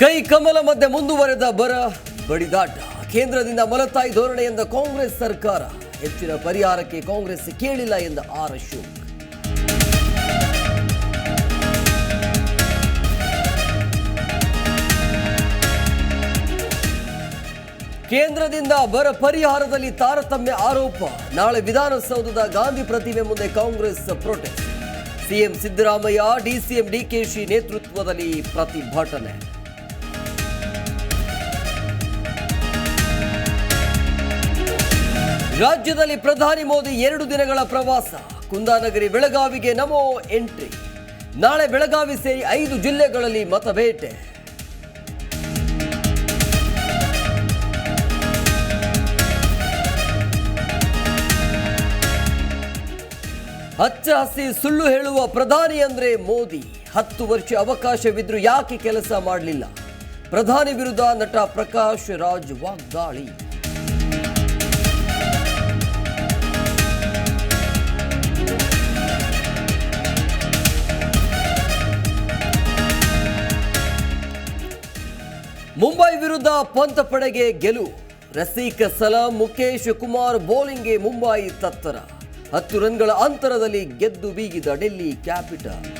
ಕೈ ಕಮಲ ಮಧ್ಯೆ ಮುಂದುವರೆದ ಬರ ಬಡಿದಾಟ. ಕೇಂದ್ರದಿಂದ ಮಲತಾಯಿ ಧೋರಣೆ ಎಂದ ಕಾಂಗ್ರೆಸ್ ಸರ್ಕಾರ. ಹೆಚ್ಚಿನ ಪರಿಹಾರಕ್ಕೆ ಕಾಂಗ್ರೆಸ್ ಕೇಳಿಲ್ಲ ಎಂದ ಆರ್ ಅಶೋಕ್. ಕೇಂದ್ರದಿಂದ ಬರ ಪರಿಹಾರದಲ್ಲಿ ತಾರತಮ್ಯ ಆರೋಪ. ನಾಳೆ ವಿಧಾನಸೌಧದ ಗಾಂಧಿ ಪ್ರತಿಮೆ ಮುಂದೆ Congress protest. CM Siddaramaiah, DCM DKShi ನೇತೃತ್ವದಲ್ಲಿ ಪ್ರತಿಭಟನೆ. ರಾಜ್ಯದಲ್ಲಿ ಪ್ರಧಾನಿ ಮೋದಿ 2 ದಿನಗಳ ಪ್ರವಾಸ. ಕುಂದಾನಗರಿ, ಬೆಳಗಾವಿಗೆ ನಮೋ ಎಂಟ್ರಿ. ನಾಳೆ ಬೆಳಗಾವಿ ಸೇರಿ 5 ಜಿಲ್ಲೆಗಳಲ್ಲಿ ಮತಬೇಟೆ. ಹಚ್ಚ ಹಸಿ ಸುಳ್ಳು ಹೇಳುವ ಪ್ರಧಾನಿ ಅಂದ್ರೆ ಮೋದಿ. 10 ವರ್ಷ ಅವಕಾಶವಿದ್ರೂ ಯಾಕೆ ಕೆಲಸ ಮಾಡಲಿಲ್ಲ? ಪ್ರಧಾನಿ ವಿರುದ್ಧ ನಟ ಪ್ರಕಾಶ್ ರಾಜ್ ವಾಗ್ದಾಳಿ. ಮುಂಬೈ ವಿರುದ್ಧ ಪಂತ ಪಡೆಗೆ ಗೆಲುವು. ರಸಿಕ್ ಸಲಾಂ, ಮುಖೇಶ್ ಕುಮಾರ್ ಬೌಲಿಂಗ್ಗೆ ಮುಂಬೈ ತತ್ತರ. 10 ರನ್ಗಳ ಅಂತರದಲ್ಲಿ ಗೆದ್ದು ಬೀಗಿದ ಡೆಲ್ಲಿ ಕ್ಯಾಪಿಟಲ್ಸ್.